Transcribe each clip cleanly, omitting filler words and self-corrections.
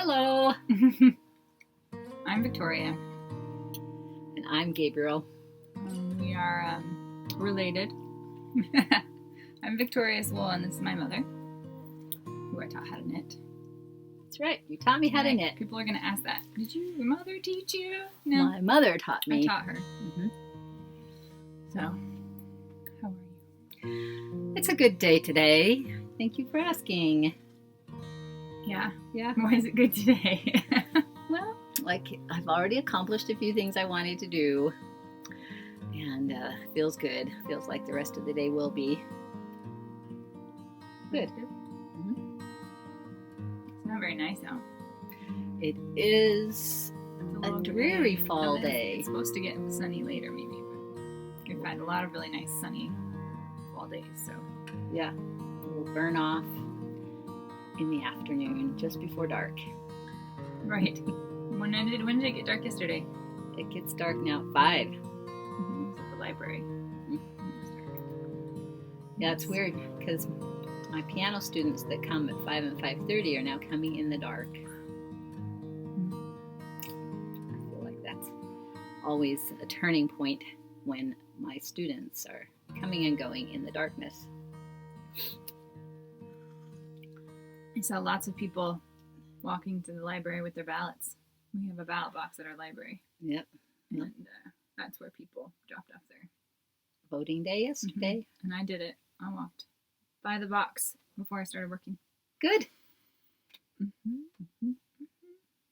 Hello. I'm Victoria. And I'm Gabriele. We are related. I'm Victoria's Wool, and this is my mother, who I taught how to knit. That's right. You taught me how to knit. People are going to ask that. Did your mother teach you? No. My mother taught me. I taught her. Mm-hmm. So, how are you? It's a good day today. Thank you for asking. Yeah. Why is it good today? Well, like I've already accomplished a few things I wanted to do, and feels good. Feels like the rest of the day will be good. Mm-hmm. It's not very nice out. It is a dreary fall day. It's supposed to get sunny later, maybe, but we've had a lot of really nice sunny fall days. So yeah, it will burn off in the afternoon, just before dark. Right. When did it get dark yesterday? It gets dark now at 5. Mm-hmm. It was at the library. Mm-hmm. Yeah, it's weird because my piano students that come at 5 and 5:30 are now coming in the dark. Mm-hmm. I feel like that's always a turning point when my students are coming and going in the darkness. I saw lots of people walking to the library with their ballots. We have a ballot box at our library. Yep. And that's where people dropped off their voting day yesterday. Mm-hmm. And I did it. I walked by the box before I started working. Good. Mm-hmm. Mm-hmm.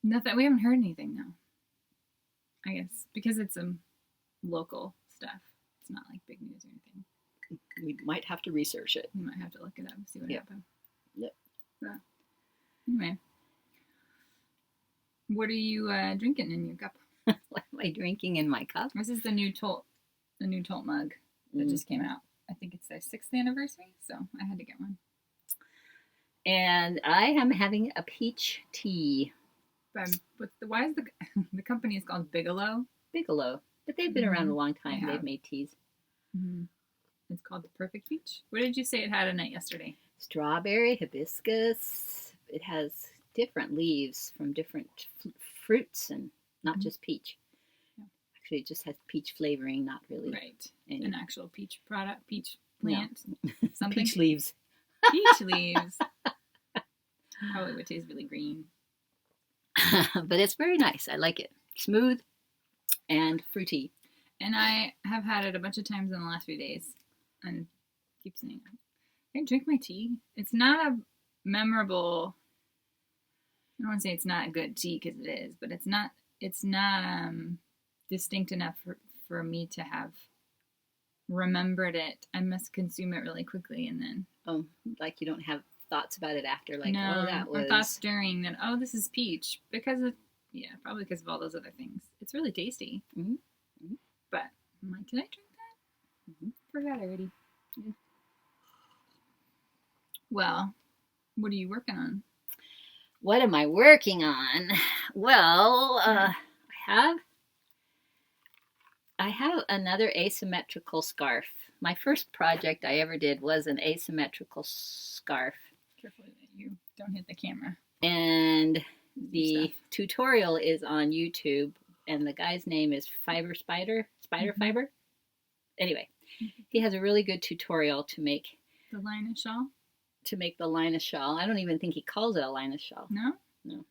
Nothing. We haven't heard anything though. I guess because it's local stuff. It's not like big news or anything. We might have to research it. We might have to look it up and see what happened. Yep. So, anyway, what are you drinking in your cup? What am I drinking in my cup? This is the new Tolt mug that just came out. I think it's their 6th anniversary, so I had to get one. And I am having a peach tea. Why is the company is called Bigelow? Bigelow, but they've been around a long time. Yeah. They've made teas. Mm-hmm. It's called the Perfect Peach. What did you say it had in it yesterday? Strawberry, hibiscus. It has different leaves from different fruits and not just peach. Yeah. Actually, it just has peach flavoring, not really. Right. An actual peach product, peach plant. No. Something. Peach leaves. Peach leaves. Probably would taste really green. But it's very nice. I like it. Smooth and fruity. And I have had it a bunch of times in the last few days. And keep saying, I drink my tea. It's not a memorable. I don't want to say it's not good tea because it is, but it's not distinct enough for me to have remembered it. I must consume it really quickly and then. Oh, like you don't have thoughts about it after, like, no, oh, that was. Or thoughts during that, oh, this is peach. Because of, probably because of all those other things. It's really tasty. Mm-hmm. Mm-hmm. But I'm like, did I drink that? Mm-hmm. Forgot already. Yeah. Well, what are you working on? What am I working on? Well, I have another asymmetrical scarf. My first project I ever did was an asymmetrical scarf. Careful that you don't hit the camera. And the tutorial is on YouTube, and the guy's name is Spider Fiber. Anyway, he has a really good tutorial to make the lioness shawl. To make the lioness shawl. I don't even think he calls it a lioness shawl. No? No.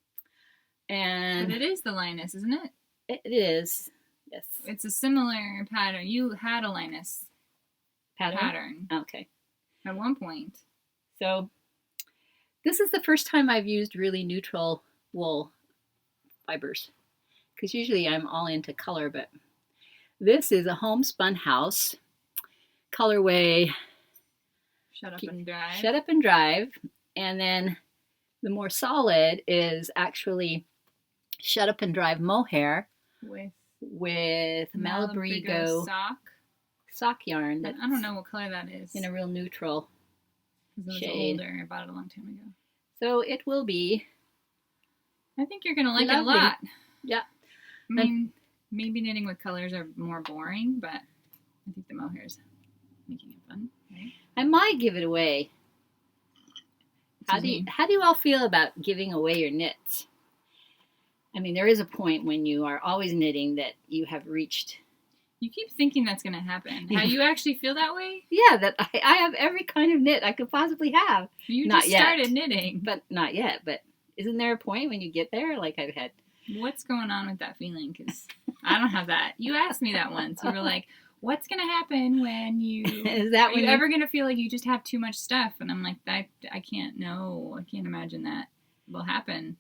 And but it is the lioness, isn't it? It is. Yes. It's a similar pattern. You had a lioness pattern. Okay. At one point. So this is the first time I've used really neutral wool fibers. Because usually I'm all into color, but this is a Homespun House colorway. Shut Up and Drive. Shut Up and Drive. And then the more solid is actually Shut Up and Drive mohair with Malabrigo sock yarn. I don't know what color that is. In a real neutral shade. Older. I bought it a long time ago. So it will be. I think you're going to like it a lot. Yeah. I mean, maybe knitting with colors are more boring, but I think the mohair is making it fun. Right? I might give it away. How do you all feel about giving away your knits? I mean, there is a point when you are always knitting that you have reached. You keep thinking that's going to happen. How you actually feel that way? Yeah, that I have every kind of knit I could possibly have. You Not just yet. started knitting. But not yet. But isn't there a point when you get there? Like I've had. What's going on with that feeling? Because I don't have that. You asked me that once. You were like, what's going to happen when you... Is that when you ever going to feel like you just have too much stuff? And I'm like, I can't know. I can't imagine that will happen.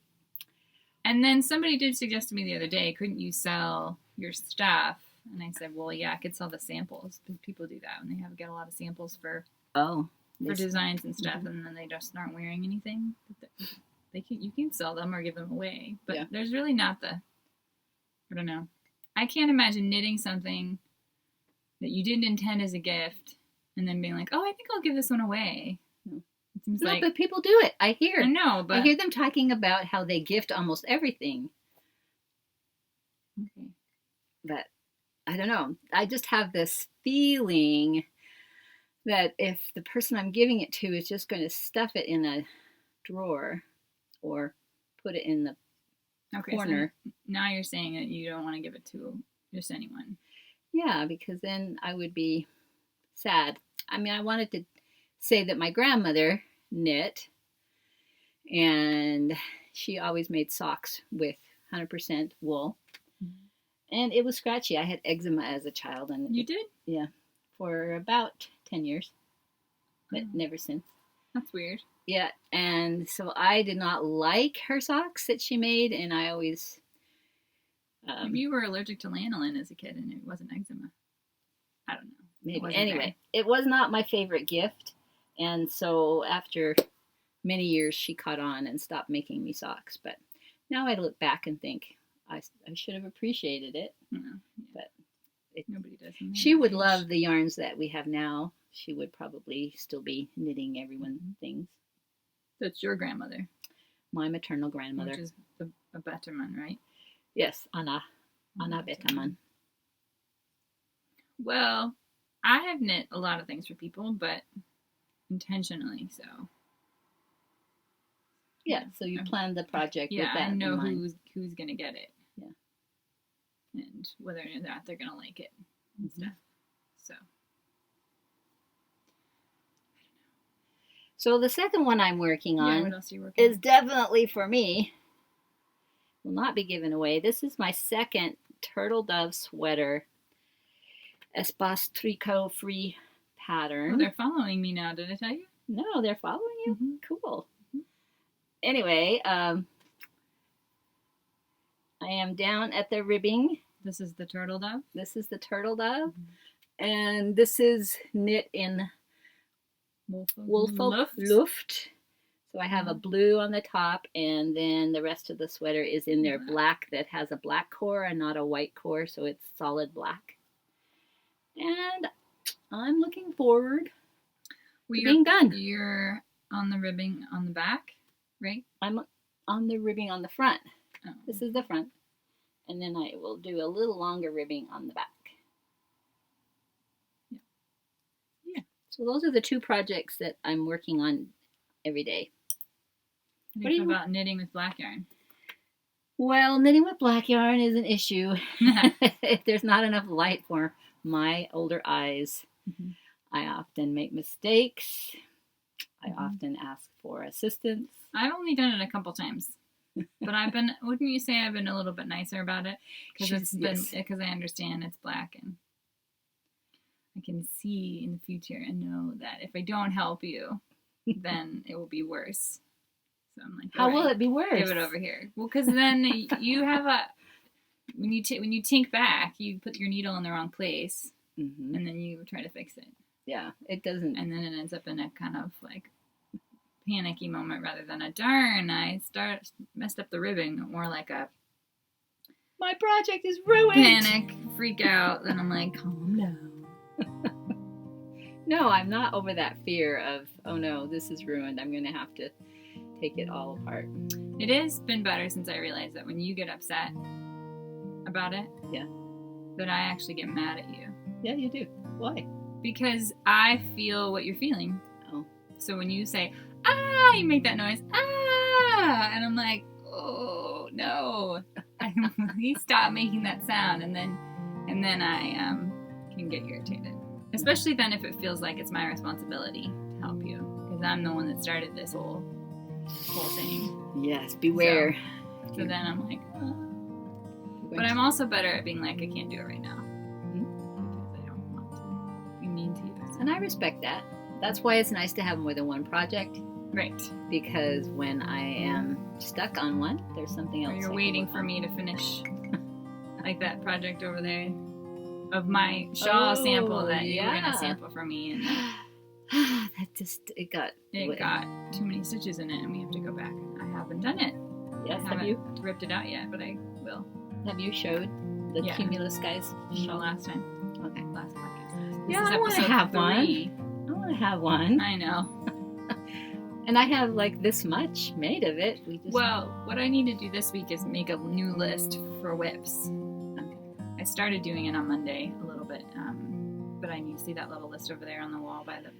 And then somebody did suggest to me the other day, couldn't you sell your stuff? And I said, well, yeah, I could sell the samples. People do that when they get a lot of samples for designs and stuff, and then they just aren't wearing anything. You can sell them or give them away, but there's really not I don't know. I can't imagine knitting something that you didn't intend as a gift and then being like, oh, I think I'll give this one away. It seems no, but people do it. I know, but I hear them talking about how they gift almost everything. Okay. But I don't know. I just have this feeling that if the person I'm giving it to is just going to stuff it in a drawer or put it in the corner. So now you're saying that you don't want to give it to just anyone. Yeah, because then I would be sad. I mean, I wanted to say that my grandmother knit, and she always made socks with 100% wool. And it was scratchy. I had eczema as a child. And you did? Yeah, for about 10 years, but never since. That's weird. Yeah, and so I did not like her socks that she made, and I always... Maybe you were allergic to lanolin as a kid, and it wasn't eczema. I don't know. Maybe. Anyway, it was not my favorite gift, and so after many years, she caught on and stopped making me socks. But now I look back and think I should have appreciated it. But nobody does. She would love the yarns that we have now. She would probably still be knitting everyone things. That's your grandmother. My maternal grandmother. Which is a Betterman, right? Yes, Anna Betterman. Well, I have knit a lot of things for people, but intentionally so. Yeah, so you planned the project with that I know in mind. who's going to get it. Yeah. And whether or not they're going to like it and stuff. So the second one I'm working on what else are you working is definitely for me. Will not be given away. This is my second Turtle Dove sweater. Espace Tricot free pattern. Oh, they're following me now, did I tell you? No, they're following you? Mm-hmm. Cool. Anyway, I am down at the ribbing. This is the Turtle Dove? This is the Turtle Dove. And this is knit in Woolfolk Luft. So I have a blue on the top, and then the rest of the sweater is in there black that has a black core and not a white core, so it's solid black. And I'm looking forward to being done. You're on the ribbing on the back, right? I'm on the ribbing on the front. Oh. This is the front. And then I will do a little longer ribbing on the back. Yeah. So those are the two projects that I'm working on every day. What do you think about knitting with black yarn? Well, knitting with black yarn is an issue. If there's not enough light for my older eyes, I often make mistakes. I often ask for assistance. I've only done it a couple times, but wouldn't you say I've been a little bit nicer about it? Because I understand it's black and I can see in the future and know that if I don't help you, then it will be worse. So I'm like, how will it be worse? Give it over here. Well, because then you have when you tink back, you put your needle in the wrong place, and then you try to fix it. Yeah, it doesn't. And then it ends up in a kind of like panicky moment rather than a darn, I messed up the ribbing, more like a my project is ruined. Panic, freak out, and I'm like, calm down. No, I'm not over that fear of, oh no, this is ruined. I'm going to have to take it all apart. It has been better since I realized that when you get upset about it, that I actually get mad at you. Yeah, you do. Why? Because I feel what you're feeling. Oh. So when you say, ah, you make that noise, ah, and I'm like, oh, no. Please stop making that sound, and then I can get irritated. Especially then if it feels like it's my responsibility to help you, because I'm the one that started this whole thing. Yes, beware. So then I'm like, oh. But I'm also better at being like, I can't do it right now. Because I don't want to be mean to you. So. And I respect that. That's why it's nice to have more than one project. Right. Because when I am stuck on one, there's something else. Or you're waiting for me to finish, like that project over there of my shawl sample that you were going to sample for me. And it got too many stitches in it, and we have to go back. I haven't done it. Yes, I haven't ripped it out yet, but I will. Have you showed the Cumulus Skies shawl last time? Okay. Last podcast. I want to have one. I want to have one. I know. And I have like this much made of it. Well, what I need to do this week is make a new list for whips. Okay. I started doing it on Monday a little bit, but I need to see that little list over there on the wall by the.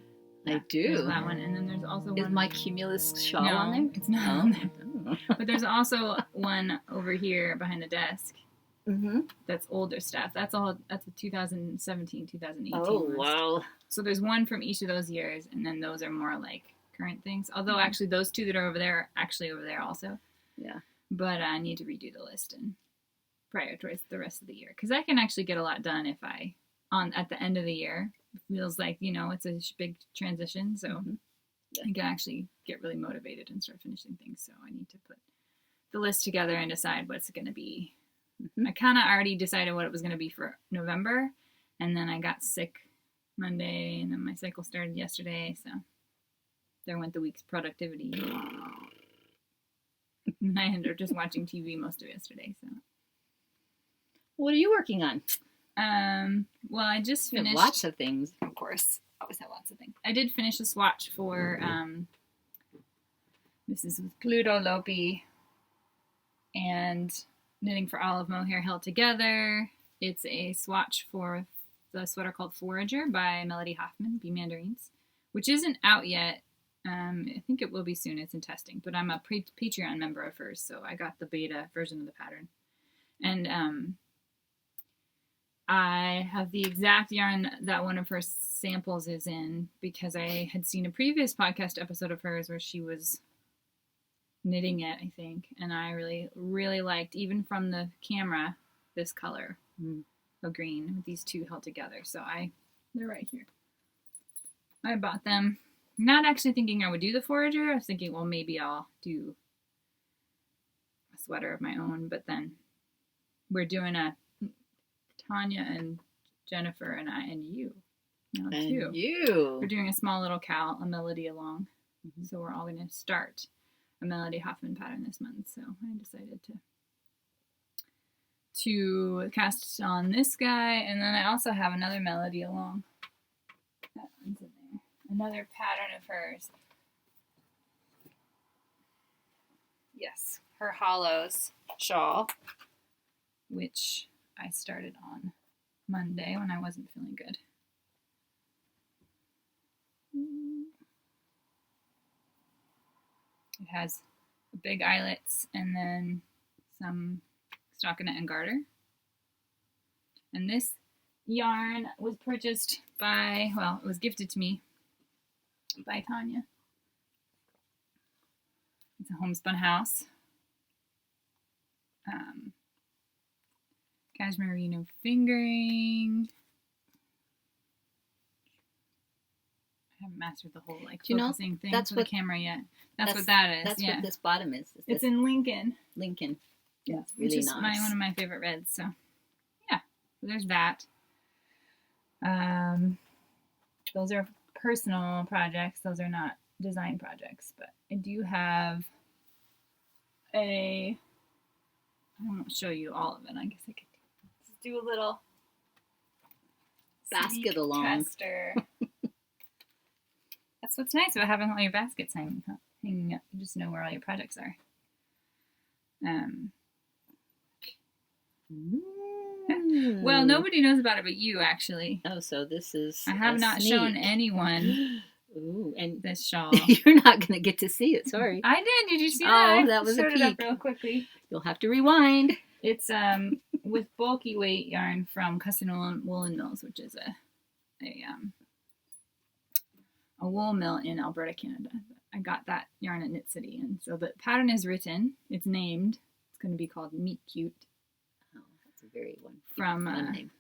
I do. There's that one, and then there's also one. Is my Cumulus shawl on there? It's not on there. But there's also one over here behind the desk. Mm-hmm. That's older stuff. That's a 2017, 2018. Oh, list. wow. So there's one from each of those years, and then those are more like current things. Although actually those two that are over there are actually over there also. Yeah. But I need to redo the list and prioritize the rest of the year, because I can actually get a lot done if at the end of the year. It feels like, it's a big transition, so I can actually get really motivated and start finishing things. So I need to put the list together and decide what's going to be. I kind of already decided what it was going to be for November, and then I got sick Monday, and then my cycle started yesterday, so there went the week's productivity. And I ended up just watching TV most of yesterday. So, what are you working on? Well, I just finished lots of things. Of course, always have lots of things. I did finish a swatch for this is with Pluto Lopi and Knitting for Olive Mohair Held Together. It's a swatch for the sweater called Forager by Melody Hoffmann, Bee Mandarins, which isn't out yet. I think it will be soon. It's in testing, but I'm a Patreon member of hers, so I got the beta version of the pattern. And I have the exact yarn that one of her samples is in, because I had seen a previous podcast episode of hers where she was knitting it, I think, and I really, really liked, even from the camera, this color of green with these two held together. So they're right here. I bought them. Not actually thinking I would do the Forager. I was thinking, well, maybe I'll do a sweater of my own, but then we're doing a Tanya and Jennifer and I and you. You. We're doing a small little cowl, a melody along. So we're all going to start a Melody Hoffmann pattern this month. So I decided to cast on this guy, and then I also have another melody along. That one's in there. Another pattern of hers. Yes, her Hollows shawl, which I started on Monday when I wasn't feeling good. It has big eyelets and then some stockinette and garter. And this yarn was purchased it was gifted to me by Tanya. It's a Homespun House. Cashmere merino fingering. I haven't mastered the whole focusing thing for the camera yet. That's what that is. That's what this bottom is. It's in Lincoln. Yeah, it's really nice. One of my favorite reds. So yeah, so there's that. Those are personal projects. Those are not design projects, but I do have I won't show you all of it. I guess I could just do a little basket along. That's what's nice about having all your baskets hanging up. You just know where all your projects are. Well, nobody knows about it but you, actually. Oh, so this is I have not shown anyone Ooh, and this shawl. You're not going to get to see it, sorry. I did. Did you see that? Oh, that was a peek. Showed it up real quickly. You'll have to rewind. It's with bulky weight yarn from Custom Woolen Mills, which is a wool mill in Alberta, Canada. I got that yarn at Knit City, and so the pattern is written. It's named. It's going to be called Meet Cute. Oh, that's a very fun name.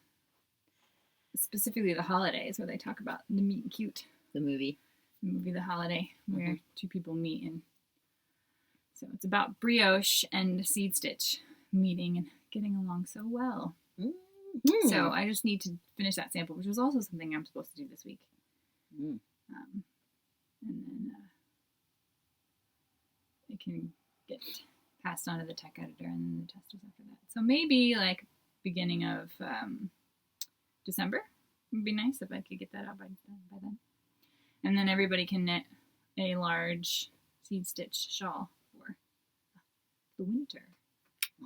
Specifically the holidays, where they talk about the Meet and Cute. The movie The Holiday, where two people meet, and so it's about brioche and seed stitch meeting and getting along so well. Mm-hmm. So I just need to finish that sample, which was also something I'm supposed to do this week. And then it can get passed on to the tech editor and then the testers after that. So maybe like beginning of December would be nice if I could get that out by then. And then everybody can knit a large seed stitch shawl for the winter.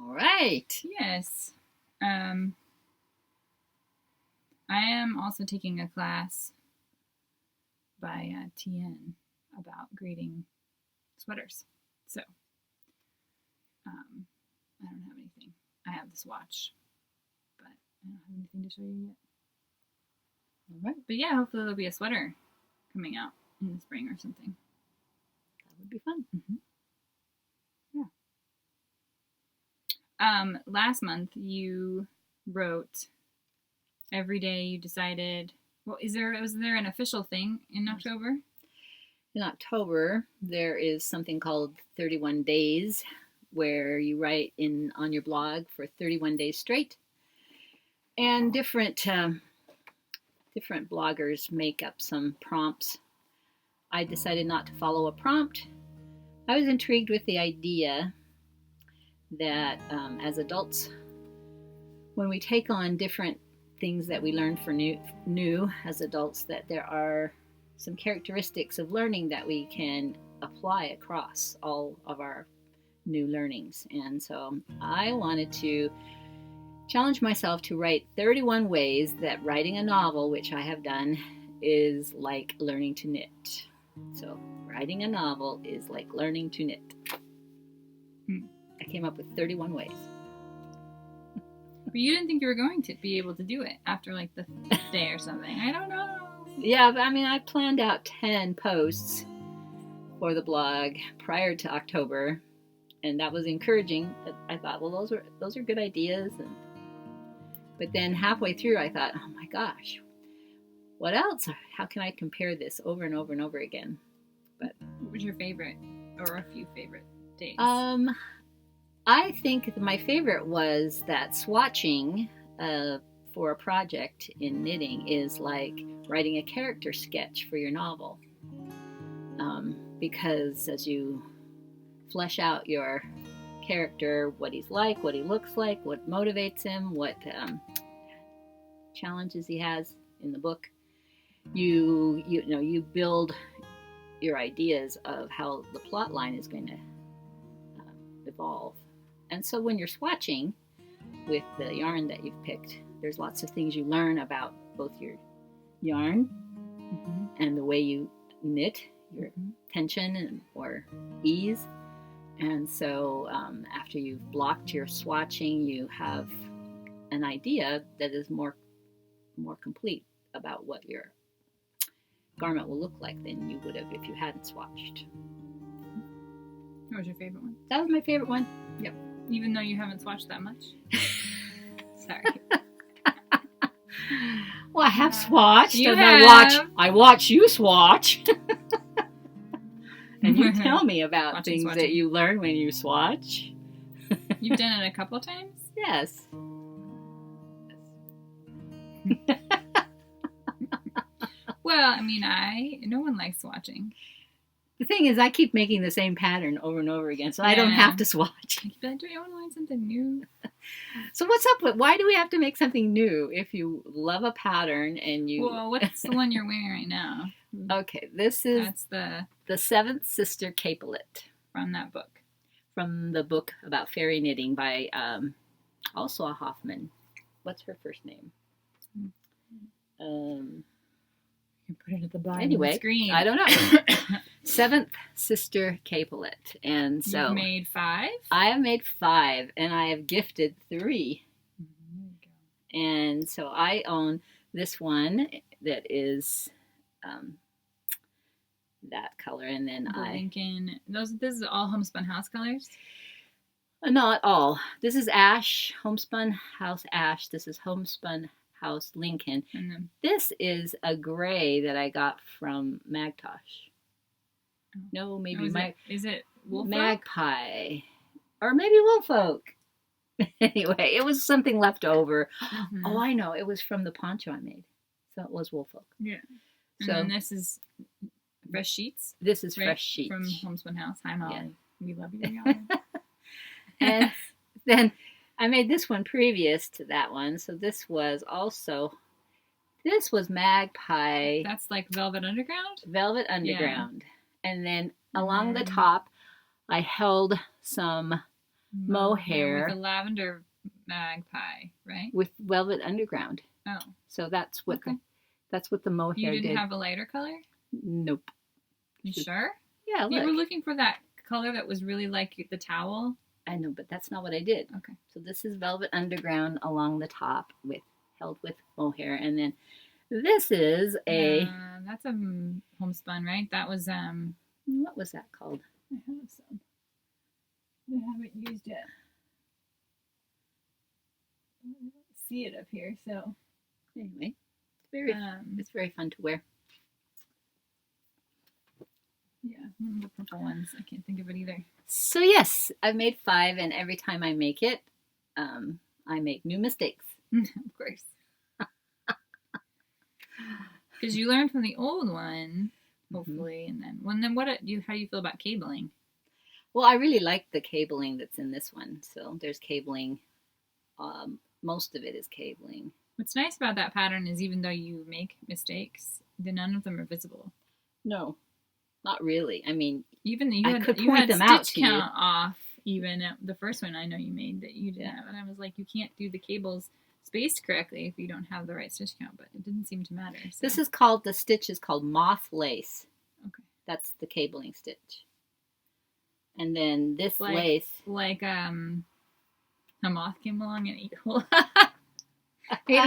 All right. Yes. I am also taking a class by Tian about grading sweaters. So, I don't have anything. I have the swatch, but I don't have anything to show you yet. All right. But yeah, hopefully there'll be a sweater coming out in the spring or something. That would be fun. Mm-hmm. Last month you wrote every day you decided. Well, was there an official thing in October? In October, there is something called 31 days, where you write on your blog for 31 days straight, and different bloggers make up some prompts. I decided not to follow a prompt. I was intrigued with the idea that as adults, when we take on different things that we learn for new as adults, that there are some characteristics of learning that we can apply across all of our new learnings. And so I wanted to challenge myself to write 31 ways that writing a novel, which I have done, is like learning to knit. So writing a novel is like learning to knit. I came up with 31 ways. But you didn't think you were going to be able to do it after like the fifth day or something. I don't know. Yeah, but I mean, I planned out 10 posts for the blog prior to October, and that was encouraging. I thought, well, those are good ideas. But then halfway through, I thought, oh my gosh, what else? How can I compare this over and over and over again? But what was your favorite, or a few favorite days? I think my favorite was that swatching for a project in knitting is like writing a character sketch for your novel. Because as you flesh out your character, what he's like, what he looks like, what motivates him, what challenges he has in the book, you build your ideas of how the plot line is going to evolve. And so when you're swatching with the yarn that you've picked, there's lots of things you learn about both your yarn and the way you knit, your tension or ease. And so after you've blocked your swatching, you have an idea that is more complete about what your garment will look like than you would have if you hadn't swatched. What was your favorite one? That was my favorite one. Yep. Even though you haven't swatched that much? Sorry. Well, I have swatched. You and have. I watch you swatch. And you tell me about things swatching. That you learn when you swatch. You've done it a couple times? Yes. Well, I mean, no one likes swatching. The thing is, I keep making the same pattern over and over again, so I don't have to swatch. But do you want to learn something new? So what's up with, why do we have to make something new if you love a pattern and you... Well, what's the one you're wearing right now? Okay, this is That's the Seventh Sister Capelet. From that book. From the book about fairy knitting by also a Hoffmann. What's her first name? You can put it at the bottom of Anyway, the screen. I don't know. Seventh sister Capelet. And so You've made 5? I have made 5 and I have gifted 3. There you go. And so I own this one that is that color, and then The Lincoln. This is all Homespun House colors? Not all. This is Ash, Homespun House Ash. This is Homespun House Lincoln. And then, This is a gray that I got from Magtosh. No, maybe is it Woolfolk? Magpie. Or maybe Woolfolk. Anyway, it was something left over. Mhm. Oh, I know. It was from the poncho I made. So it was Woolfolk. Yeah. And So then this is Fresh Sheets. this is Right? Fresh Sheets. From Homespun House. Hi, Molly. Yeah. We love you, y'all. And then I made this one previous to that one. So this was Magpie That's like Velvet Underground? Velvet Underground. And then along the top, I held some mohair With a lavender magpie, right? with Velvet Underground. Oh. So that's what Okay. the mohair You didn't did. have a lighter color? Nope. You Just- sure? Yeah, You were look. looking for that color that was really like the towel? I know, but that's not what I did. Okay. So this is Velvet Underground along the top held with mohair, and then this is that's a homespun, right? That was what was that called? I have some. I haven't used it. I don't see it up here, so Anyway, it's very fun to wear. yeah, one of the purple ones. I can't think of it either. So yes, I've made 5, and every time I make it, I make new mistakes. Of course. Because you learned from the old one, hopefully, and then how do you feel about cabling? Well, I really like the cabling that's in this one. So there's cabling. Most of it is cabling. What's nice about that pattern is even though you make mistakes, none of them are visible. No, not really. I mean, Even I could point them out stitch to you. count off. Even at the first one I know you made that you didn't have, and I was like, you can't do the cables spaced correctly if you don't have the right stitch count. But it didn't seem to matter. So. the stitch is called moth lace. Okay. That's the cabling stitch. And then this Like- lace. Like a moth came along and ate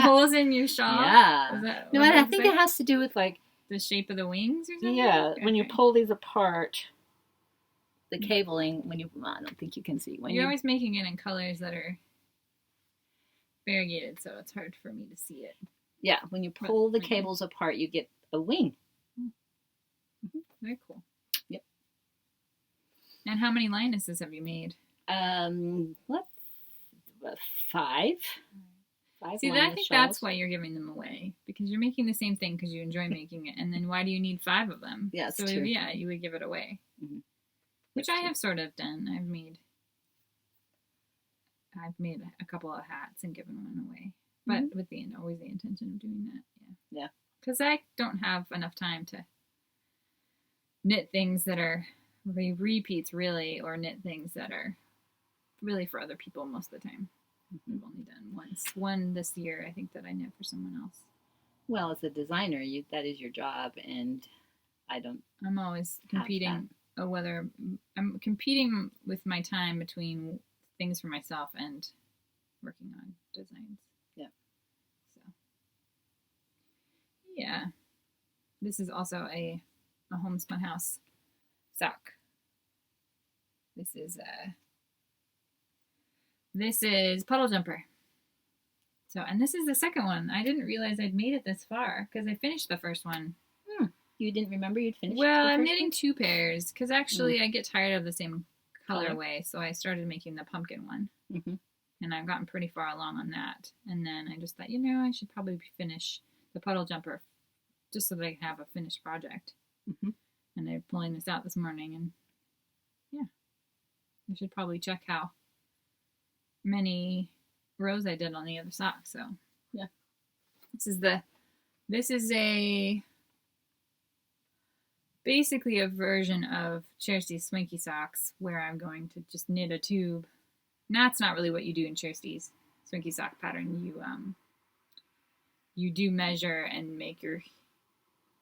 holes in your shawl. Yeah. Is that No, what I that's think like? it has to do with like, The shape of the wings or something? yeah, when you Okay. pull these apart, the cabling, I don't think you can see. When You're always making it in colors that are variegated, so it's hard for me to see it. Yeah, when you pull the Mhm. cables apart, you get a wing. Very cool. Yep. And how many lionesses have you made? What? 5? 5 See, I lioness think shawls. that's why you're giving them away, because you're making the same thing because you enjoy making it, and then why do you need 5 of them? Yeah, it's so true. yeah, you would give it away, Mhm. which That's I true. have sort of done. I've made a couple of hats and given one away, but Mhm. with always the intention of doing that. Yeah. Because I don't have enough time to knit things that are repeats really, or knit things that are really for other people most of the time. Mhm. I've only done one this year, I think, that I knit for someone else. Well, as a designer, that is your job, and I don't. I'm always Have competing whether I'm competing with my time between things for myself and working on designs. Yeah. So yeah, this is also a Homespun House sock. This is Puddle Jumper. So, and this is the second one. I didn't realize I'd made it this far because I finished the first one. You didn't remember you'd finished? Well, the I'm first knitting one? 2 pairs because actually I get tired of the same colorway, so I started making the pumpkin one, Mhm. and I've gotten pretty far along on that. And then I just thought, I should probably finish the Puddle Jumper just so that I can have a finished project. Mhm. And I'm pulling this out this morning, and yeah, I should probably check how many rows I did on the other sock. So yeah, this is basically a version of Kjerste's Swanky socks where I'm going to just knit a tube. And that's not really what you do in Kjerste's Swanky sock pattern. You do measure and make your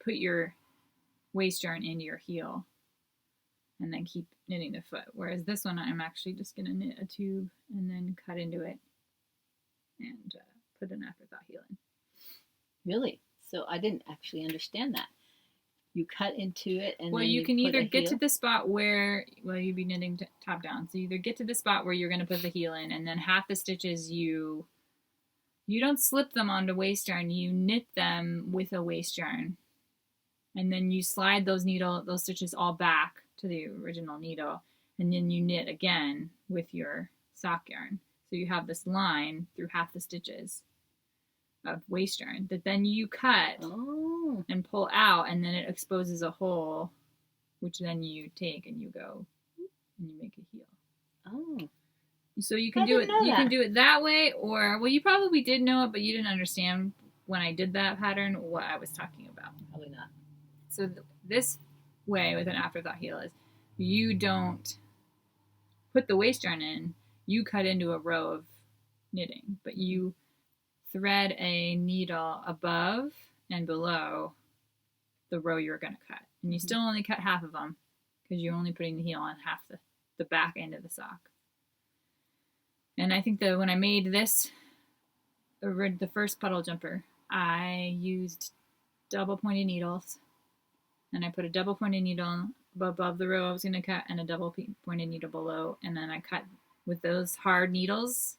put your waist yarn into your heel and then keep knitting the foot. Whereas this one, I'm actually just going to knit a tube and then cut into it and put an afterthought heel in. Really? So I didn't actually understand that. You cut into it and well, then you can either get heel? to the spot where, well, you'd be knitting top down. So you either get to the spot where you're going to put the heel in, and then half the stitches you don't slip them onto waist yarn. You knit them with a waist yarn, and then you slide those stitches all back to the original needle, and then you knit again with your sock yarn. So you have this line through half the stitches of waist yarn that then you cut and pull out, and then it exposes a hole, which then you take and you go and you make a heel. Oh. So you can do it. You can do it that way, or well, you probably did know it, but you didn't understand when I did that pattern what I was talking about. Probably not. So this way with an afterthought heel is you don't put the waist yarn in. You cut into a row of knitting, but you thread a needle above and below the row you're going to cut. And you still only cut half of them because you're only putting the heel on half the back end of the sock. And I think that when I made this, the first puddle jumper, I used double pointed needles. And I put a double pointed needle above the row I was going to cut and a double pointed needle below. And then I cut with those hard needles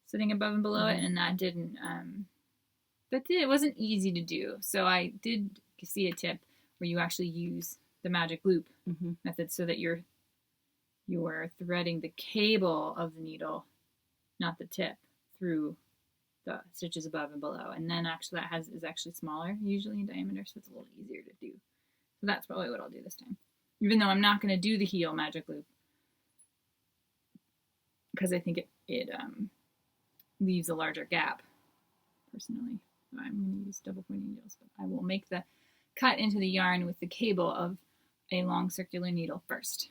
sitting above and below it, and that didn't it wasn't easy to do. So I did see a tip where you actually use the magic loop method so that you're threading the cable of the needle, not the tip, through the stitches above and below. And then actually that is actually smaller usually in diameter, so it's a little easier to do. So that's probably what I'll do this time, even though I'm not going to do the heel magic loop because I think it leaves a larger gap, personally. So I'm going to use double pointed needles, but I will make the cut into the yarn with the cable of a long circular needle first.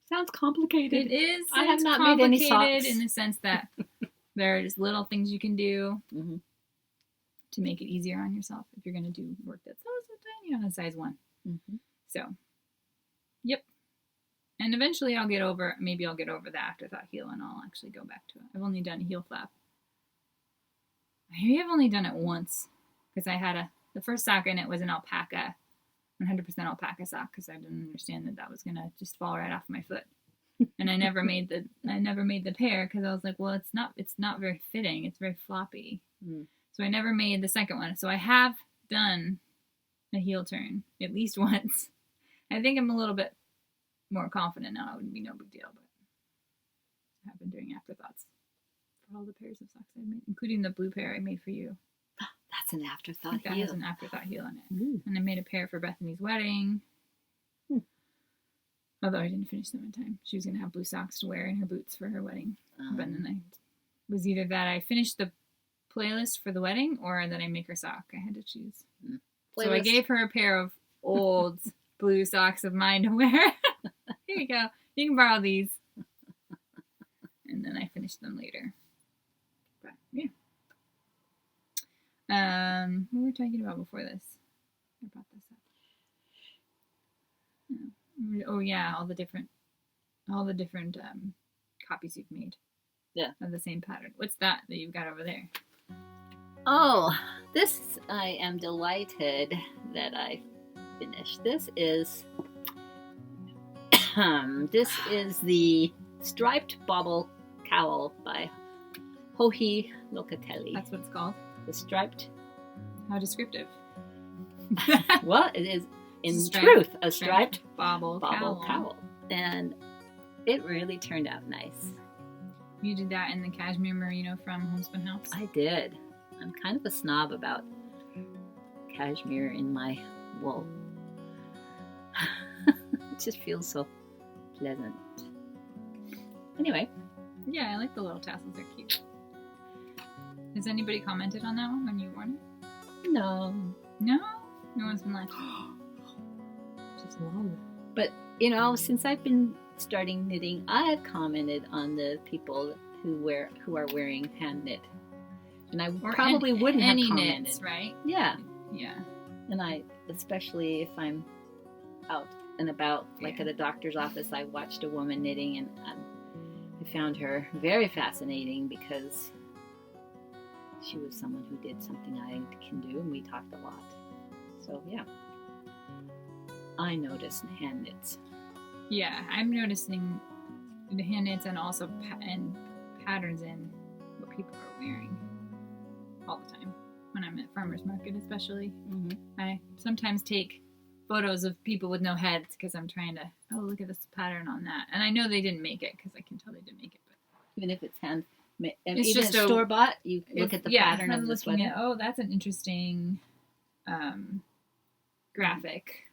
Sounds complicated. It is. I have not made any socks. In the sense that there's little things you can do to make it easier on yourself if you're going to do work that's so tiny on a size 1. So, yep. And eventually maybe I'll get over the afterthought heel and I'll actually go back to it. I've only done a heel flap. Maybe I've only done it once because I had the first sock in it was an alpaca, 100% alpaca sock because I didn't understand that was going to just fall right off my foot. And I never made the pair because I was like, well, it's not very fitting. It's very floppy. So I never made the second one. So I have done a heel turn at least once. I think I'm a little bit more confident now. It would be no big deal, but I have been doing afterthoughts for all the pairs of socks I made, including the blue pair I made for you. That's an afterthought heel. That has an afterthought heel on it. And I made a pair for Bethany's wedding. Although I didn't finish them in time. She was going to have blue socks to wear in her boots for her wedding. But then it was either that I finished the playlist for the wedding or that I make her sock. I had to choose. So I gave her a pair of old blue socks of mine to wear. Here you go. You can borrow these. And then I finished them later. But yeah. What were we talking about before this? I brought this up. Oh yeah, all the different copies you've made. Yeah. Of the same pattern. What's that you've got over there? Oh, this I am delighted that I finished. This is the striped bobble cowl by Joji Locatelli. That's what it's called. The striped. How descriptive. Well, it is in truth a striped bobble cowl. And it really turned out nice. You did that in the cashmere merino from Homespun House? I did. I'm kind of a snob about cashmere in my wool. It just feels so pleasant. Anyway. Yeah, I like the little tassels. They're cute. Has anybody commented on that one when you worn it? No. No? No one's been like, oh, just love it. But, since I've been starting knitting, I've commented on the people who are wearing hand knit. And I probably wouldn't have commented. Knits, right? Yeah. Yeah. And especially if I'm out and about, like at a doctor's office, I watched a woman knitting, and I found her very fascinating because she was someone who did something I can do, and we talked a lot. So yeah, I noticed hand knits. Yeah, I'm noticing the hand knits and also patterns in what people are wearing all the time. When I'm at farmer's market, especially, I sometimes take photos of people with no heads because I'm trying to, look at this pattern on that. And I know they didn't make it because I can tell they didn't make it. But even if it's hand, it's even just store bought, you look at the pattern of the sweater. That's an interesting graphic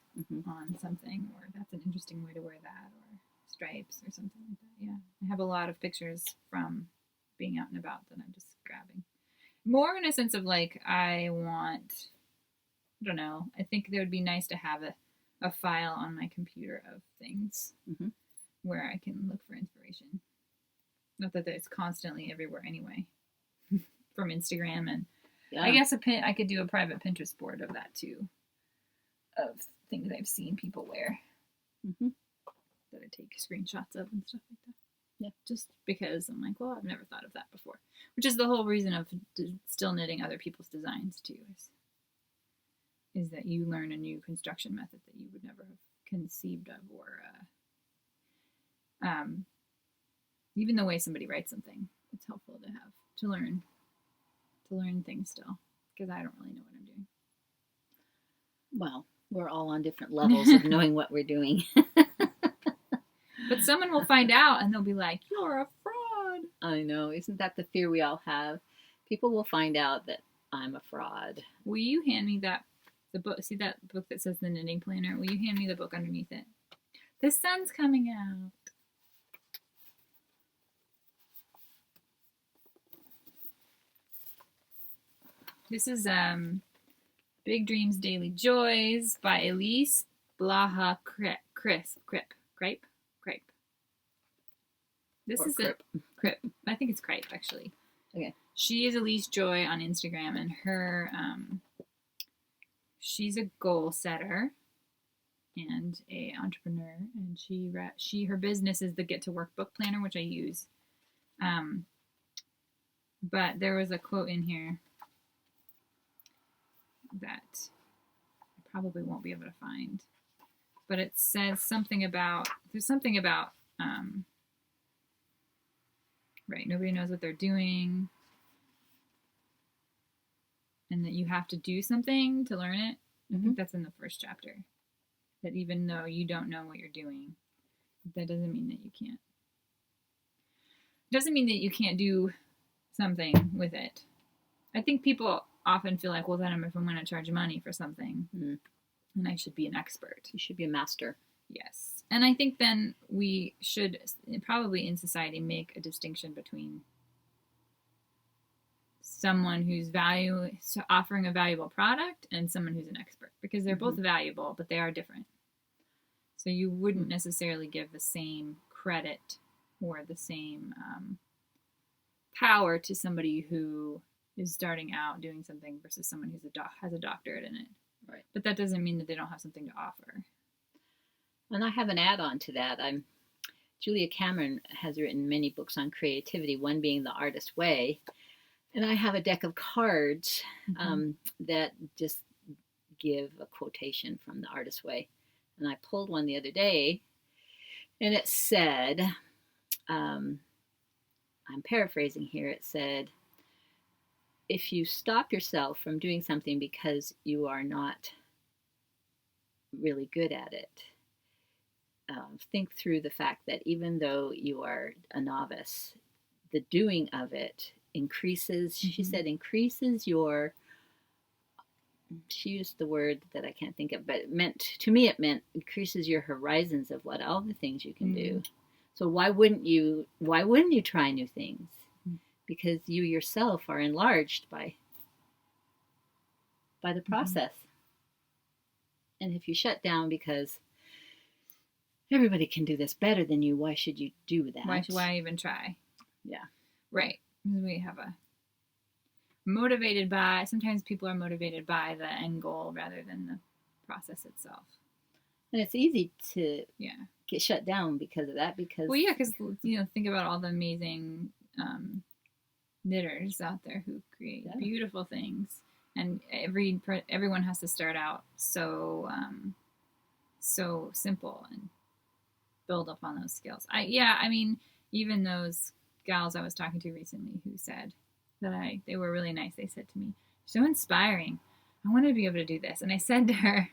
on something, or that's an interesting way to wear that, or stripes or something like that. Yeah, I have a lot of pictures from being out and about that I'm just grabbing. More in a sense of like, I don't know, I think it would be nice to have a file on my computer of things where I can look for inspiration. Not that it's constantly everywhere anyway, from Instagram. And I guess I could do a private Pinterest board of that too, of things I've seen people wear that I take screenshots of and stuff like that. Yeah, just because I'm like, well, I've never thought of that before. Which is the whole reason of still knitting other people's designs too, is that you learn a new construction method that you would never have conceived of, or even the way somebody writes something. It's helpful to learn things still, because I don't really know what I'm doing. Well, we're all on different levels of knowing what we're doing. But someone will find out and they'll be like, you're a fraud. I know. Isn't that the fear we all have? People will find out that I'm a fraud. Will you hand me the book? See that book that says the knitting planner? Will you hand me the book underneath it? The sun's coming out. This is Big Dreams Daily Joys by Elise, Blaha, Cripe. This is Cripe. I think it's Cripe, actually. Okay. She is Elise Joy on Instagram, and her she's a goal setter and a entrepreneur, and her business is the Get to Work book planner, which I use. But there was a quote in here that I probably won't be able to find, but it says something about right, nobody knows what they're doing, and that you have to do something to learn it. I think that's in the first chapter, that even though you don't know what you're doing, that doesn't mean that you can't. It doesn't mean that you can't do something with it. I think people often feel like, well, then if I'm going to charge money for something, then I should be an expert. You should be a master. Yes. And I think then we should probably in society make a distinction between someone who's offering a valuable product and someone who's an expert, because they're both valuable, but they are different. So you wouldn't necessarily give the same credit or the same power to somebody who is starting out doing something versus someone who's has a doctorate in it. Right. But that doesn't mean that they don't have something to offer. And I have an add-on to that. Julia Cameron has written many books on creativity, one being The Artist's Way. And I have a deck of cards that just give a quotation from The Artist's Way. And I pulled one the other day, and it said, I'm paraphrasing here, it said, if you stop yourself from doing something because you are not really good at it, think through the fact that even though you are a novice, the doing of it increases, she said, increases your, she used the word that I can't think of, but it meant increases your horizons of what all the things you can do. So why wouldn't you try new things? Because you yourself are enlarged by the process. And if you shut down because everybody can do this better than you, why should you do that? Why even try? Yeah. Right. motivated by, sometimes people are motivated by the end goal rather than the process itself. And it's easy to Yeah. get shut down because of that. Because Well, yeah, because, you know, think about all the amazing knitters out there who create beautiful things, and everyone has to start out so simple and build upon those skills. I mean, even those gals I was talking to recently who said that they were really nice. They said to me, "So inspiring. I want to be able to do this." And I said to her,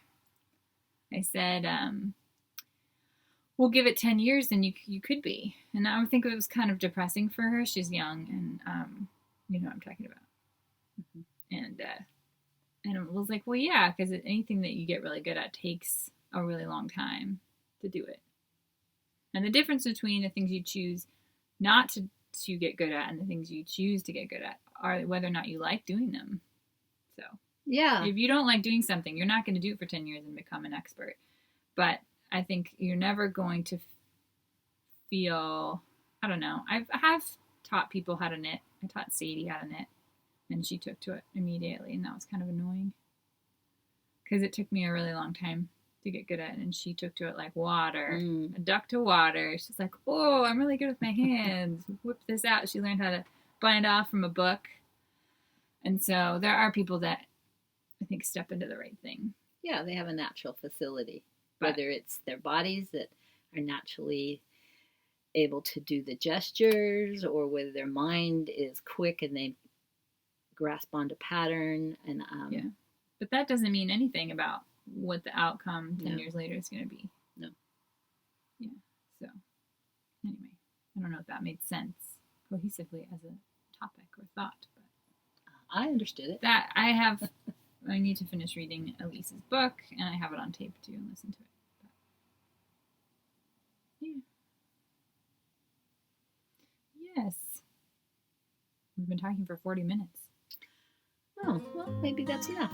we'll give it 10 years and you could be. And I think it was kind of depressing for her. She's young, and you know what I'm talking about. Mm-hmm. And it was like, well, yeah, because anything that you get really good at takes a really long time to do it. And the difference between the things you choose not to get good at and the things you choose to get good at are whether or not you like doing them. So yeah, if you don't like doing something, you're not going to do it for 10 years and become an expert. But I think you're never going to feel, I don't know. I have taught people how to knit. I taught Sadie how to knit, and she took to it immediately, and that was kind of annoying because it took me a really long time to get good at it, and she took to it like water, a duck to water. She's like, oh, I'm really good with my hands. Whip this out. She learned how to bind off from a book. And so there are people that I think step into the right thing. Yeah, they have a natural facility. Whether it's their bodies that are naturally able to do the gestures, or whether their mind is quick and they grasp onto pattern. And yeah, but that doesn't mean anything about what the outcome 10 years later is going to be. No. Yeah. So anyway, I don't know if that made sense cohesively as a topic or thought, but I understood it. That I need to finish reading Elise's book, and I have it on tape too and listen to it. But, yeah. Yes. We've been talking for 40 minutes. Oh, well, maybe that's enough.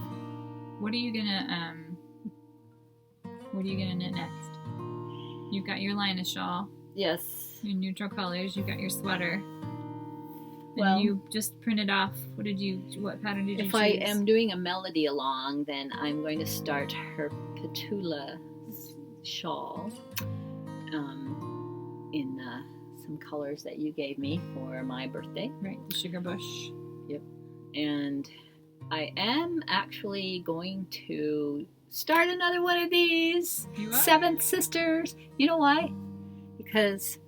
What are you gonna knit next? You've got your lioness shawl. Yes. Your neutral colors. You've got your sweater. Well, and you just printed off. What pattern did you choose? If I am doing a melody along, then I'm going to start her Petula shawl in some colors that you gave me for my birthday. Right, the sugar bush. Yep. And I am actually going to start another one of these Seventh Sisters. You know why? Because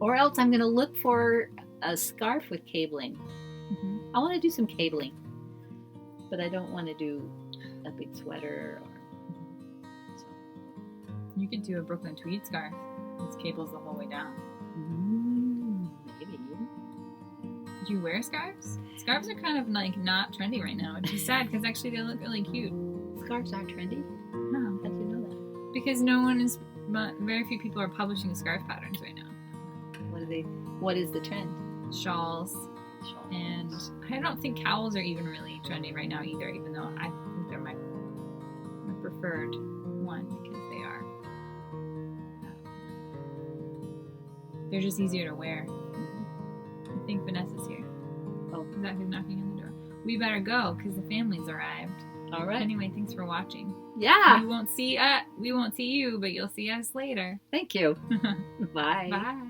or else I'm going to look for a scarf with cabling. Mm-hmm. I want to do some cabling, but I don't want to do a big sweater. So. You could do a Brooklyn tweed scarf. It's cables the whole way down. Maybe. Do you wear scarves? Scarves are kind of like not trendy right now, which is sad because actually they look really cute. Scarves aren't trendy? No. How'd you know that? Because very few people are publishing scarf patterns right now. What is the trend? Shawls. And I don't think cowls are even really trendy right now either, even though I think they're my preferred one because they are. They're just easier to wear. I think Vanessa's here. Oh. Is that who's knocking on the door? We better go because the family's arrived. All right. Anyway, thanks for watching. Yeah. We won't see you, but you'll see us later. Thank you. Bye. Bye.